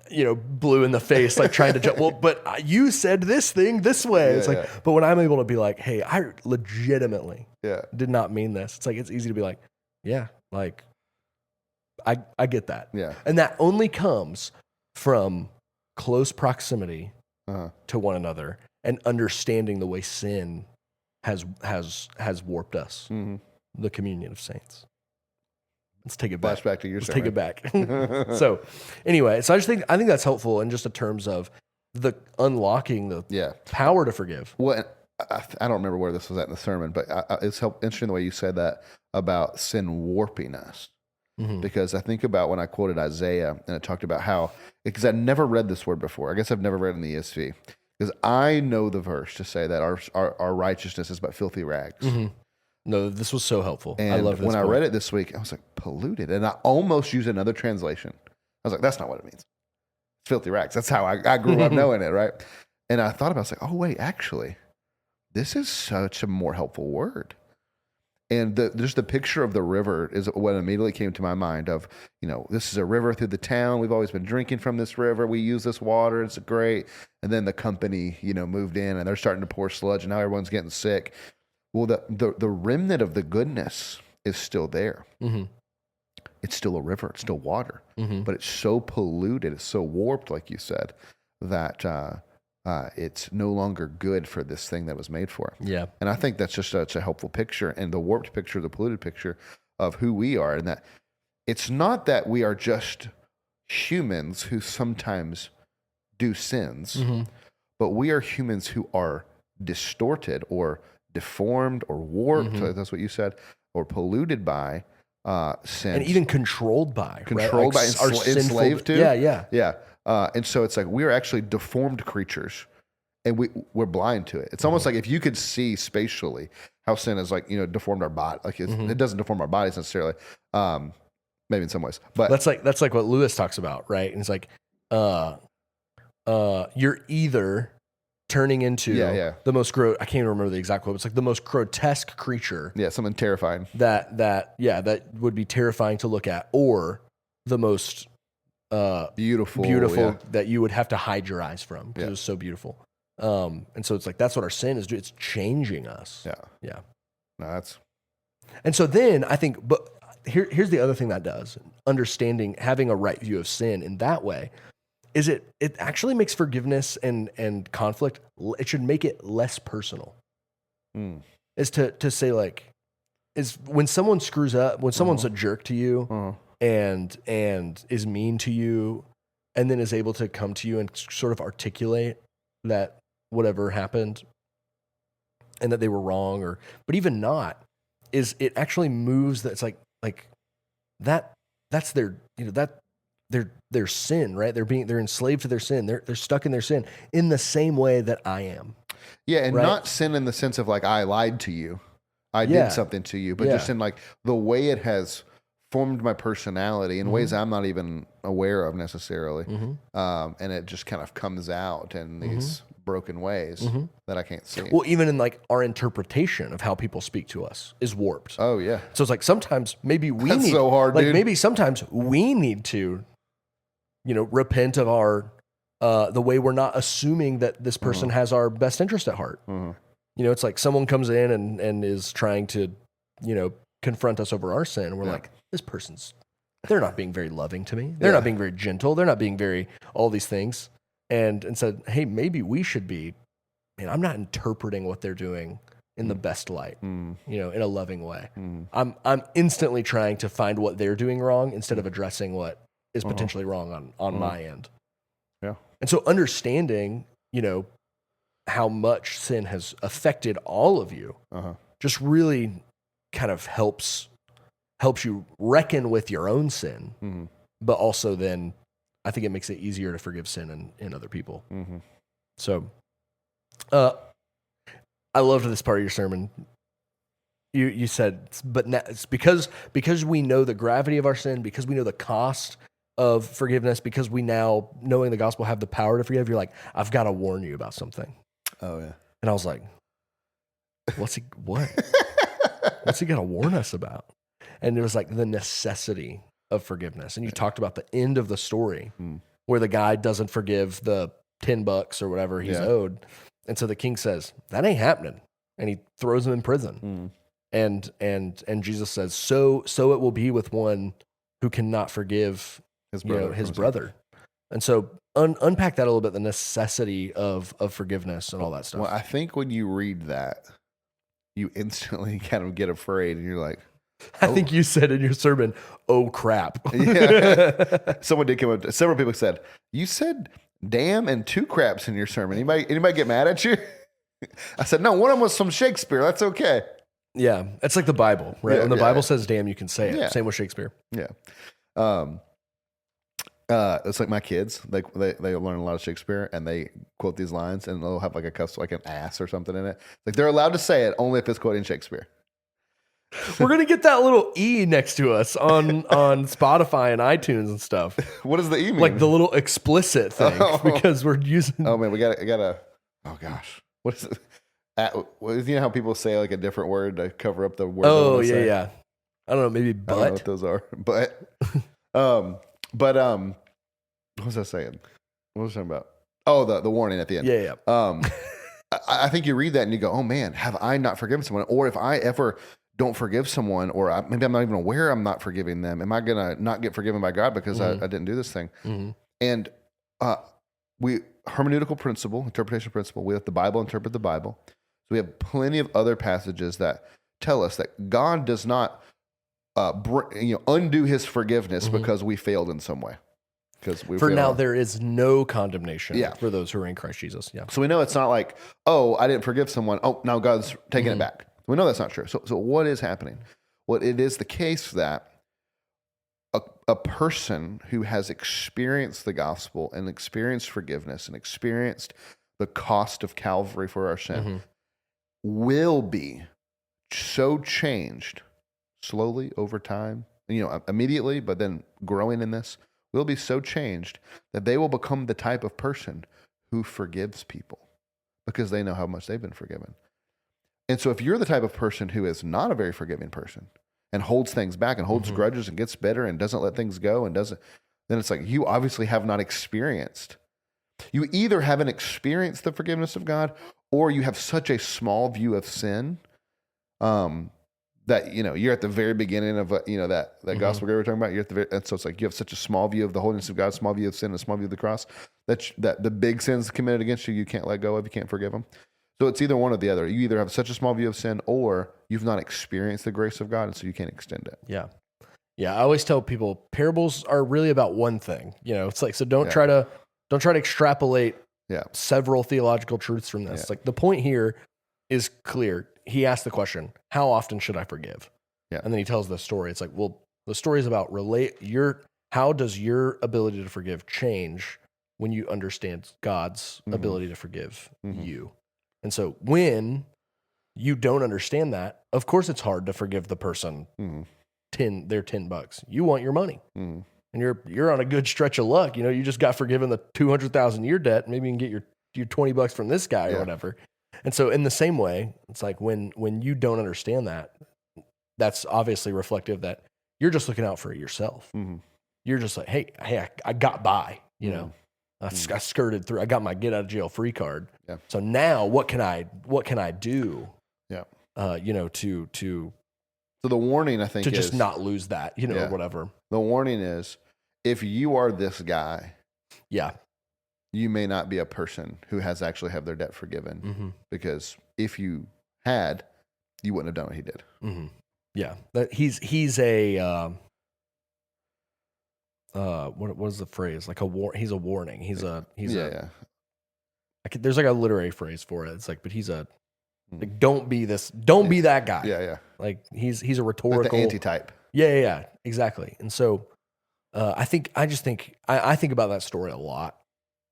blue in the face, like trying to jump. Well, but you said this thing this way. It's like, but when I'm able to be like, hey, I legitimately did not mean this. It's like, it's easy to be like, yeah, like I get that. Yeah. And that only comes from close proximity to one another and understanding the way sin has warped us. The communion of saints. Let's take it back. Flashback to your Let's sermon. take it back. So anyway, I think that's helpful in just in terms of the unlocking the power to forgive. Well, I don't remember where this was at in the sermon, but it's interesting the way you said that about sin warping us. Because I think about when I quoted Isaiah and it talked about how, because I'd never read this word before. I guess I've never read it in the ESV. Because I know the verse to say that our righteousness is but filthy rags. No, this was so helpful. And I love this. When I read it this week, I was like, polluted. And I almost used another translation. I was like, that's not what it means. It's filthy rags. That's how I grew up knowing it, right? And I thought about it, I was like, oh, wait, actually, this is such a more helpful word. And just the picture of the river is what immediately came to my mind of, this is a river through the town. We've always been drinking from this river. We use this water. It's great. And then the company, moved in and they're starting to pour sludge and now everyone's getting sick. Well, the remnant of the goodness is still there. It's still a river. It's still water. But it's so polluted. It's so warped, like you said, that it's no longer good for this thing that was made for. Yeah. And I think that's just such a helpful picture, and the warped picture, the polluted picture of who we are, and that it's not that we are just humans who sometimes do sins, but we are humans who are distorted or deformed or warped, that's what you said, or polluted by sin. And even controlled by. Controlled by, enslaved to. Yeah. And so it's like we're actually deformed creatures and we're blind to it. It's almost like if you could see spatially how sin has deformed our body. Like it doesn't deform our bodies necessarily, maybe in some ways. But that's like what Lewis talks about, right? And it's like you're either turning into the most I can't even remember the exact quote. It's like the most grotesque creature. Yeah, something terrifying. That would be terrifying to look at, or the most beautiful that you would have to hide your eyes from because it was so beautiful. And so it's like that's what our sin is doing. It's changing us. Yeah. No, and so then I think, but here's the other thing that does: understanding, having a right view of sin in that way. Is it actually makes forgiveness and conflict, it should make it less personal. Is to say, like, is when someone screws up, when someone's a jerk to you and is mean to you, and then is able to come to you and sort of articulate that whatever happened and that they were wrong, but even not, is it actually moves that it's like that's their, that their sin, right? They're enslaved to their sin. They're stuck in their sin in the same way that I am. Yeah, and Right. not sin in the sense of like I lied to you, I Yeah. did something to you, but Yeah. just in like the way it has formed my personality in ways I'm not even aware of necessarily, and it just kind of comes out in these broken ways that I can't see. Well, even in like our interpretation of how people speak to us is warped. Oh yeah, So it's like sometimes maybe we That's need so hard, like dude. maybe sometimes we need to, repent of our the way we're not assuming that this person has our best interest at heart. It's like someone comes in and is trying to, confront us over our sin. And we're like, this person's, they're not being very loving to me. They're not being very gentle. They're not being very, all these things. And said, hey, maybe we should be, I'm not interpreting what they're doing in the best light, in a loving way. I'm instantly trying to find what they're doing wrong instead of addressing what is potentially wrong on my end. Yeah. And so understanding, how much sin has affected all of you just really kind of helps you reckon with your own sin, but also then I think it makes it easier to forgive sin in other people. So I loved this part of your sermon. You said, but now, it's because we know the gravity of our sin, because we know the cost of forgiveness, because we now, knowing the gospel, have the power to forgive. You're like, I've got to warn you about something. Oh yeah. And I was like, what's he going to warn us about? And it was like the necessity of forgiveness. And you talked about the end of the story where the guy doesn't forgive the $10 or whatever he's owed. And so the king says, that ain't happening. And he throws him in prison. And Jesus says, so it will be with one who cannot forgive his brother. And so unpack that a little bit, the necessity of forgiveness and all that stuff. Well, I think when you read that, you instantly kind of get afraid and you're like, I think you said in your sermon, oh crap. Yeah. Someone did come up, several people said, you said damn and 2 craps in your sermon. Anybody get mad at you? I said, no, one of them was from Shakespeare. That's okay. Yeah. It's like the Bible, right? Yeah, when the Bible says damn, you can say it. Yeah. Same with Shakespeare. Yeah. It's like my kids, they learn a lot of Shakespeare and they quote these lines and they'll have like a cuss, like an ass or something in it. Like they're allowed to say it only if it's quoting Shakespeare. We're going to get that little E next to us on Spotify and iTunes and stuff. What does the E mean? Like the little explicit thing because we're using. Oh man, we gotta, oh gosh. What is it? You know how people say like a different word to cover up the word? Oh yeah, yeah. I don't know, maybe I don't know but. what those are, what was I saying? What was I talking about? Oh, the warning at the end. Yeah. I think you read that and you go, oh man, have I not forgiven someone? Or if I ever don't forgive someone, or maybe I'm not even aware I'm not forgiving them, am I going to not get forgiven by God because I didn't do this thing? And hermeneutical principle, interpretation principle, we let the Bible interpret the Bible. So we have plenty of other passages that tell us that God does not undo his forgiveness because we failed in some way. For now, there is no condemnation for those who are in Christ Jesus. Yeah. So we know it's not like, oh, I didn't forgive someone. Oh, now God's taking it back. We know that's not true. So what is happening? Well, it is the case that a person who has experienced the gospel and experienced forgiveness and experienced the cost of Calvary for our sin will be so changed slowly over time, immediately, but then growing in this, will be so changed that they will become the type of person who forgives people because they know how much they've been forgiven. And so if you're the type of person who is not a very forgiving person and holds things back and holds grudges and gets bitter and doesn't let things go and then it's like you obviously have not experienced. You either haven't experienced the forgiveness of God or you have such a small view of sin that, you're at the very beginning of, that gospel we were talking about. You're at the and so it's like you have such a small view of the holiness of God, small view of sin, and a small view of the cross that the big sins committed against you, you can't let go of, you can't forgive them. So it's either one or the other. You either have such a small view of sin or you've not experienced the grace of God, and so you can't extend it. Yeah. Yeah. I always tell people parables are really about one thing. It's like, so don't try to extrapolate several theological truths from this. Like the point here is clear. He asked the question, how often should I forgive? Yeah. And then he tells the story. It's like, well, the story is about how does your ability to forgive change when you understand God's ability to forgive you? And so when you don't understand that, of course it's hard to forgive the person their $10. You want your money. And you're on a good stretch of luck. You just got forgiven the 200,000 year debt. Maybe you can get your $20 from this guy or whatever. And so in the same way, it's like when you don't understand that, that's obviously reflective that you're just looking out for yourself. You're just like, hey, I got by, I skirted through. I got my get out of jail free card. Yeah. So now what can I do? Yeah. So the warning, I think, to is just not lose that, or whatever. The warning is, if you are this guy, you may not be a person who has actually have their debt forgiven, because if you had, you wouldn't have done what he did. Yeah, he's a what was the phrase? Like he's a warning. He's there's like a literary phrase for it. It's like, but he's like, don't be that guy. Yeah. Like he's a rhetorical, like the antitype. Yeah, exactly. And so I think about that story a lot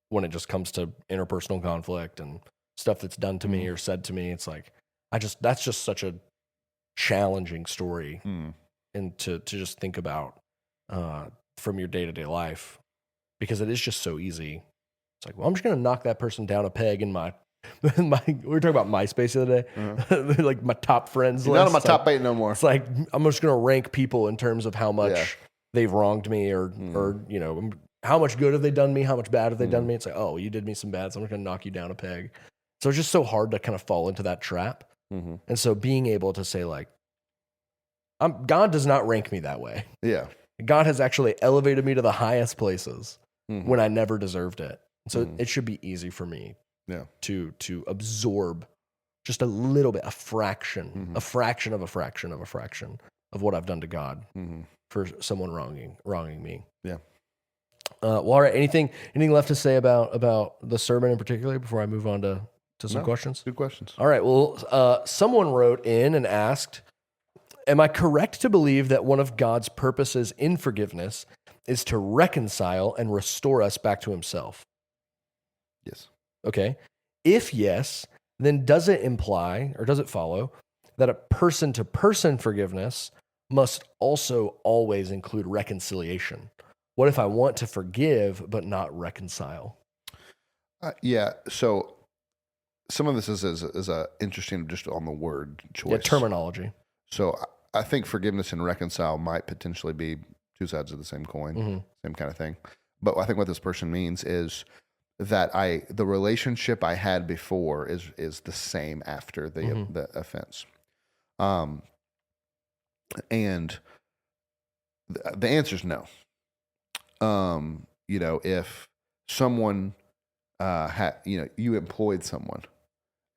when it just comes to interpersonal conflict and stuff that's done to me or said to me. It's like that's just such a challenging story, and to just think about from your day-to-day life, because it is just so easy. It's like, well, I'm just gonna knock that person down a peg in my we were talking about MySpace the other day, like my top friends list. Not on my top 8 no more. It's like I'm just gonna rank people in terms of how much they've wronged me, or how much good have they done me, how much bad have they done me. It's like, oh, you did me some bad, so I'm just gonna knock you down a peg. So it's just so hard to kind of fall into that trap. And so being able to say, like, God does not rank me that way. Yeah. God has actually elevated me to the highest places when I never deserved it. So it should be easy for me to absorb just a little bit, a fraction of a fraction of what I've done to God for someone wronging me. Yeah. Well, all right. Anything left to say about the sermon in particular before I move on to some questions? Good questions. All right. Well, someone wrote in and asked, am I correct to believe that one of God's purposes in forgiveness is to reconcile and restore us back to himself? Yes. Okay. If yes, then does it imply or does it follow that a person-to-person forgiveness must also always include reconciliation? What if I want to forgive but not reconcile? So some of this is interesting just on the word choice. Yeah, terminology. So I think forgiveness and reconcile might potentially be two sides of the same coin, same kind of thing. But I think what this person means is that the relationship I had before is the same after the offense. And the answer is no. If someone you employed someone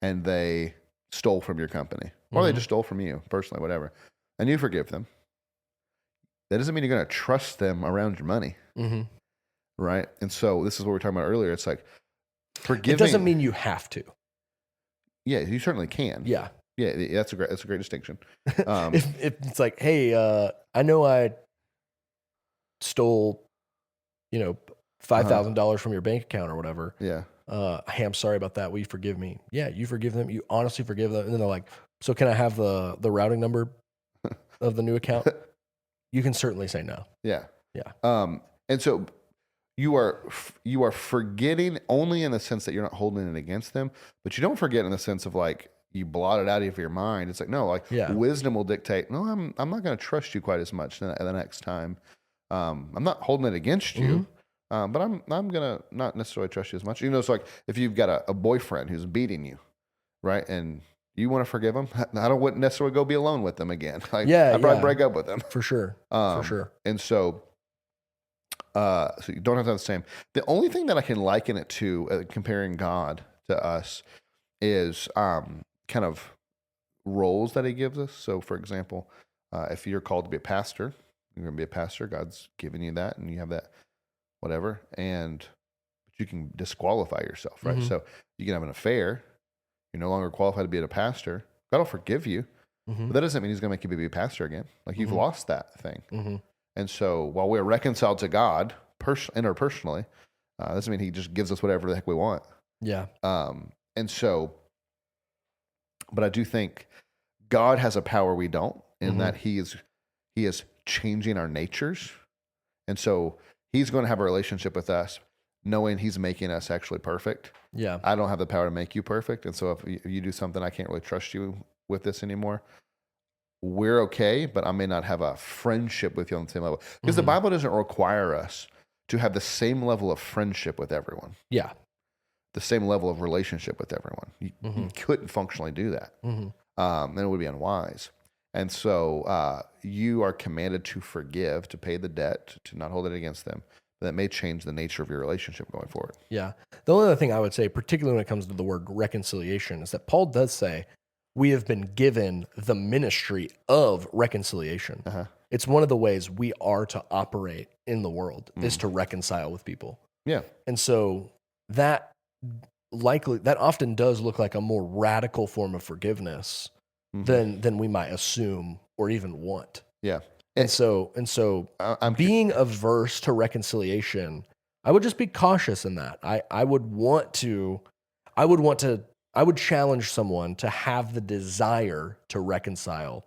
and they stole from your company, or they just stole from you personally, whatever, and you forgive them, that doesn't mean you're going to trust them around your money. Right? And so this is what we were talking about earlier. It's like forgiving. It doesn't mean you have to. Yeah, you certainly can. Yeah. Yeah, that's a great distinction. If it's like, hey, I know I stole, $5,000 from your bank account or whatever. Yeah. Hey, I'm sorry about that. Will you forgive me? Yeah, you forgive them. You honestly forgive them. And then they're like, so can I have the routing number of the new account? You can certainly say no. Yeah. Yeah. And so you are forgetting only in the sense that you're not holding it against them, but you don't forget in the sense of like you blot it out of your mind. It's like, no, like wisdom will dictate, no, I'm not going to trust you quite as much the next time. I'm not holding it against you. But I'm gonna not necessarily trust you as much. It's like if you've got a boyfriend who's beating you, right, and you want to forgive him, I wouldn't necessarily go be alone with them again. Like, I'd probably break up with them for sure. For sure. And so you don't have to have the same. The only thing that I can liken it to, comparing God to us, is kind of roles that He gives us. So, for example, if you're called to be a pastor, you're going to be a pastor. God's given you that, and you have that. Whatever, but you can disqualify yourself, right? So you can have an affair. You're no longer qualified to be a pastor. God will forgive you, but that doesn't mean He's going to make you be a pastor again. Like you've lost that thing. And so while we're reconciled to God interpersonally, doesn't mean He just gives us whatever the heck we want. Yeah. And so But I do think God has a power we don't, in Mhm. that He is changing our natures, and so He's going to have a relationship with us, knowing He's making us actually perfect. Yeah. I don't have the power to make you perfect, and so if you do something, I can't really trust you with this anymore. We're okay, but I may not have a friendship with you on the same level, because the Mhm. Bible doesn't require us to have the same level of friendship with everyone, Yeah. the same level of relationship with everyone. You Mhm. couldn't functionally do that. Mhm. Then it would be unwise. And so you are commanded to forgive, to pay the debt, to not hold it against them. That may change the nature of your relationship going forward. Yeah. The only other thing I would say, particularly when it comes to the word reconciliation, is that Paul does say we have been given the ministry of reconciliation. Uh-huh. It's one of the ways we are to operate in the world is to reconcile with people. Yeah. And so that often does look like a more radical form of forgiveness than we might assume or even want. Yeah. And so I'm being averse to reconciliation, I would just be cautious in that. I would challenge someone to have the desire to reconcile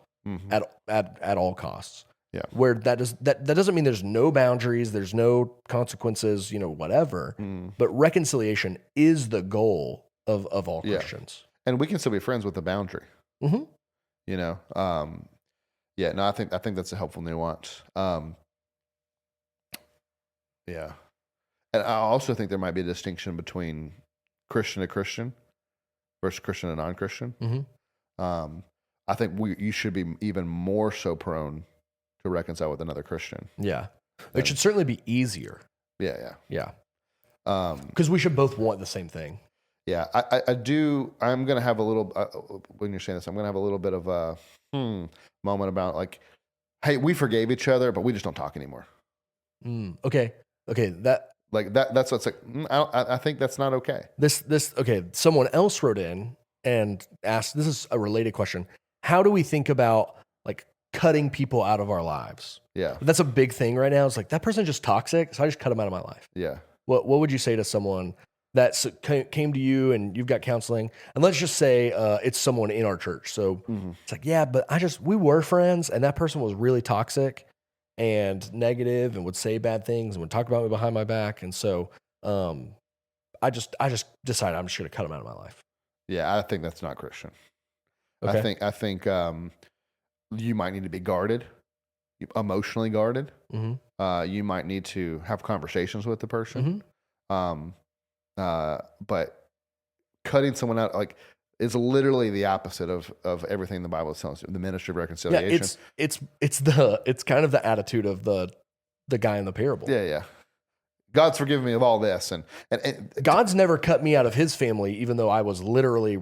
at all costs. Yeah. Where that doesn't mean there's no boundaries, there's no consequences, whatever. But reconciliation is the goal of all Yeah. Christians. And we can still be friends with the boundary. Mm-hmm. Yeah, no, I think that's a helpful nuance. Yeah. And I also think there might be a distinction between Christian to Christian versus Christian to non-Christian. Mm-hmm. I think you should be even more so prone to reconcile with another Christian. Yeah. It should certainly be easier. Yeah. Yeah. Because we should both want the same thing. Yeah, I do. I'm going to have a little, when you're saying this, I'm going to have a little bit of a moment about like, hey, we forgave each other, but we just don't talk anymore. Okay. That's what's like, I think that's not okay. Okay. Someone else wrote in and asked, this is a related question. How do we think about like cutting people out of our lives? Yeah. That's a big thing right now. It's like, that person's just toxic, so I just cut them out of my life. Yeah. What would you say to someone that came to you and you've got counseling? And let's just say it's someone in our church. So it's like, yeah, but we were friends and that person was really toxic and negative and would say bad things and would talk about me behind my back. And so I just decided I'm just going to cut them out of my life. Yeah, I think that's not Christian. Okay. I think you might need to be guarded, emotionally guarded. Mm-hmm. You might need to have conversations with the person. But cutting someone out is literally the opposite of everything the Bible is telling us. The ministry of reconciliation. Yeah, it's kind of the attitude of the guy in the parable. Yeah. God's forgiven me of all this, and God's never cut me out of His family, even though I was literally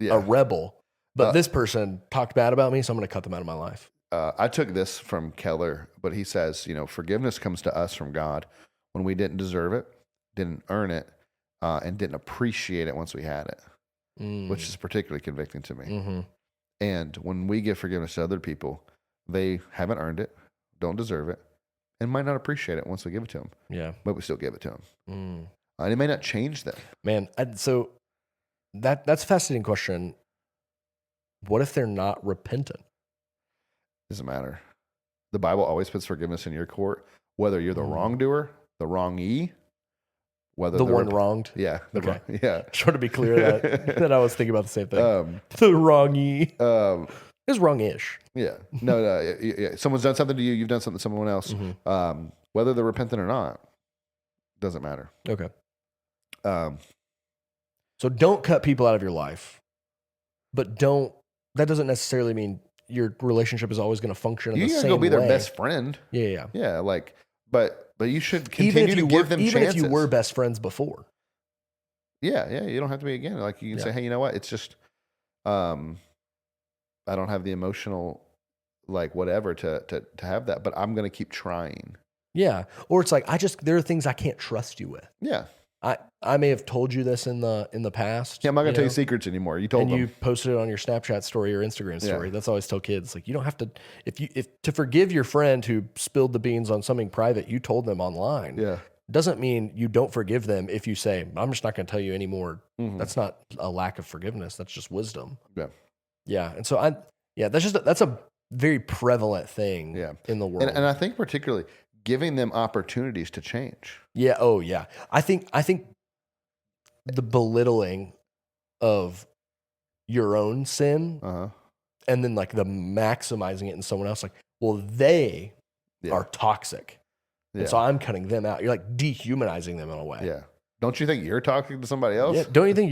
a rebel. But this person talked bad about me, so I'm going to cut them out of my life. I took this from Keller, but he says, forgiveness comes to us from God when we didn't deserve it, didn't earn it, and didn't appreciate it once we had it, which is particularly convicting to me. Mm-hmm. And when we give forgiveness to other people, they haven't earned it, don't deserve it, and might not appreciate it once we give it to them. Yeah. But we still give it to them. And it may not change them. Man, so that's a fascinating question. What if they're not repentant? Doesn't matter. The Bible always puts forgiveness in your court, whether you're the wrongdoer, the wrongee, whether the one wronged. Yeah. Okay. Yeah. Just want to be clear that I was thinking about the same thing. The wrongee is wrong-ish. Yeah. No. Yeah. Someone's done something to you. You've done something to someone else. Whether they're repentant or not, doesn't matter. Okay. So don't cut people out of your life, but that doesn't necessarily mean your relationship is always going to function in the same way. You can go be their best friend. Yeah. Yeah. But you should continue to give them chances. Even if you were best friends before. Yeah. You don't have to be again. Like you can say, hey, you know what? It's just, I don't have the emotional, whatever to have that, but I'm going to keep trying. Yeah. Or it's like, there are things I can't trust you with. Yeah. I may have told you this in the past. Yeah, I'm not going to tell you secrets anymore. You told them. And you posted it on your Snapchat story or Instagram story. Yeah. That's always tell kids. Like, you don't have to, if to forgive your friend who spilled the beans on something private, you told them online. Yeah. Doesn't mean you don't forgive them if you say, I'm just not going to tell you anymore. That's not a lack of forgiveness. That's just wisdom. Yeah. Yeah. And so that's a very prevalent thing Yeah. in the world. And I think particularly giving them opportunities to change. Yeah. Oh yeah. I think the belittling of your own sin Uh-huh. and then like the maximizing it in someone else, like, well, they Yeah. are toxic. Yeah. And so I'm cutting them out. You're like dehumanizing them in a way. Yeah. Don't you think you're talking to somebody else? Yeah. Don't you think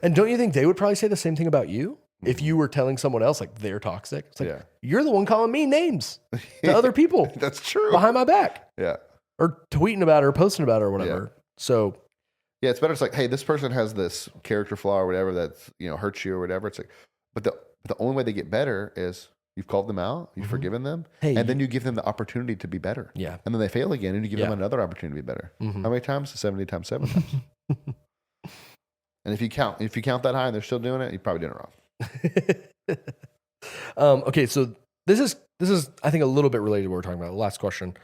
and don't you think they would probably say the same thing about you? If you were telling someone else like they're toxic, it's like, Yeah. you're the one calling me names to other people That's true. behind my back Yeah. or tweeting about it or posting about it or whatever. So Yeah, it's better. It's like, hey, this person has this character flaw or whatever that's, hurts you or whatever. It's like, but the only way they get better is you've called them out, you've forgiven them, Hey, and then you give them the opportunity to be better. yeah. And then they fail again, and you give them another opportunity to be better. Mhm. How many times? 70 times, 7 times. And if you count that high and they're still doing it, you're probably doing it wrong. Okay, so this is I think a little bit related to what we're talking about. The last question.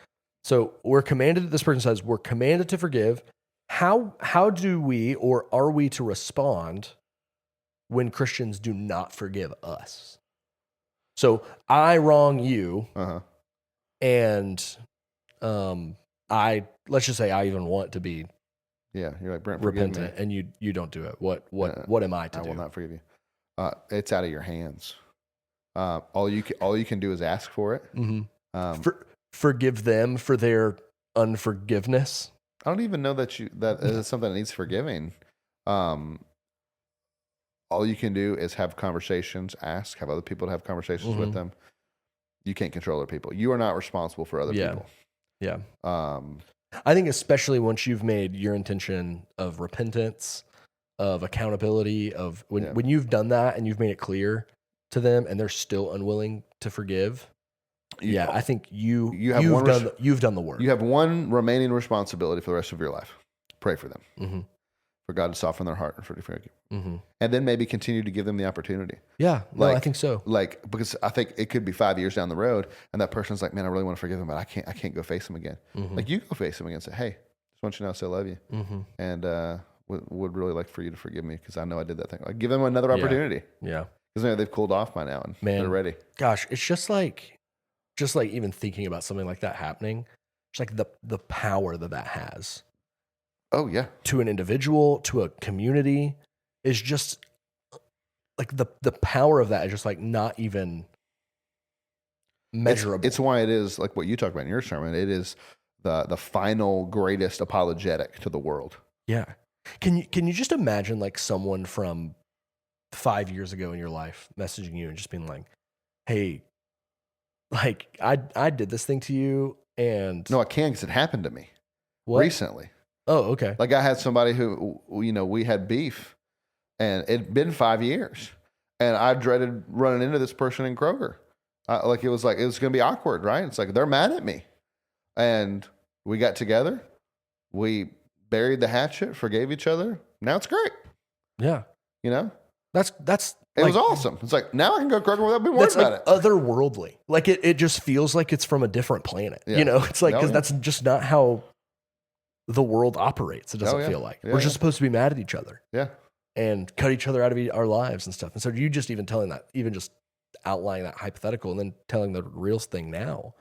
So this person says we're commanded to forgive. How do we or are we to respond when Christians do not forgive us? So I wrong you, Uh-huh. and let's just say I even want to be Yeah, you're like, Brent, forgive repentant, me. and you don't do it. What am I to I do? will not forgive you. It's out of your hands. All you can do is ask for it. Mm-hmm. Forgive them for their unforgiveness. I don't even know that is something that needs forgiving. All you can do is have conversations, have other people to have conversations with them. You can't control other people. You are not responsible for other people. Yeah. I think especially once you've made your intention of repentance, of accountability, of when you've done that and you've made it clear to them and they're still unwilling to forgive. I think you've done the work. You have one remaining responsibility for the rest of your life. Pray for them. Mm-hmm. For God to soften their heart and forgive you. Mm-hmm. And then maybe continue to give them the opportunity. Yeah, I think so. Because I think it could be 5 years down the road, and that person's like, man, I really want to forgive him, but I can't go face him again. Mm-hmm. Like, you go face him again and say, hey, just want you to know I still love you. Mm-hmm. And would really like for you to forgive me because I know I did that thing. Like, give them another opportunity. Yeah. Because they've cooled off by now and they're ready. Gosh, it's just like even thinking about something like that happening, it's like the power that has. Oh, yeah. To an individual, to a community, is just like the power of that is just like not even measurable. It's why it is like what you talk about in your sermon. It is the final greatest apologetic to the world. Yeah. Can you just imagine like someone from 5 years ago in your life messaging you and just being like, hey, like I did this thing to you and... No, I can't because it happened to me recently. Oh, okay. Like I had somebody who, we had beef and it'd been 5 years and I dreaded running into this person in Kroger. It was going to be awkward, right? It's like, they're mad at me. And we got together. We buried the hatchet, forgave each other. Now it's great. Yeah. That's it was awesome. It's like, now I can go to Kroger without being worried about it. Otherworldly. Like it just feels like it's from a different planet. Yeah. It's like, because that's just not how the world operates. It doesn't feel like we're just supposed to be mad at each other. Yeah. And cut each other out of our lives and stuff. And so you just even telling that, even just outlining that hypothetical and then telling the real thing now,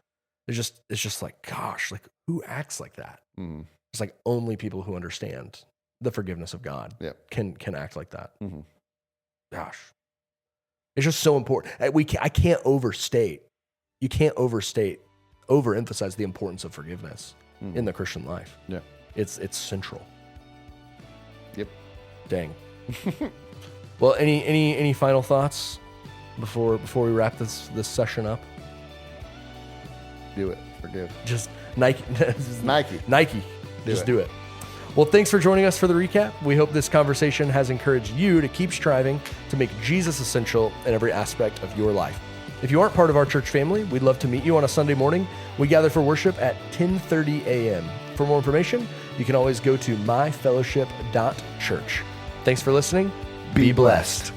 it's just like, gosh, like who acts like that? Mm. It's like only people who understand the forgiveness of God can act like that. Mm-hmm. Gosh, it's just so important. I can't overstate. You can't overemphasize the importance of forgiveness in the Christian life. Yeah, it's central. Yep. Dang. Well, any final thoughts before we wrap this session up? Do it. Forgive. Just Nike. Do it. Well, thanks for joining us for the recap. We hope this conversation has encouraged you to keep striving to make Jesus essential in every aspect of your life. If you aren't part of our church family, we'd love to meet you on a Sunday morning. We gather for worship at 10:30 a.m. For more information, you can always go to myfellowship.church. Thanks for listening. Be blessed.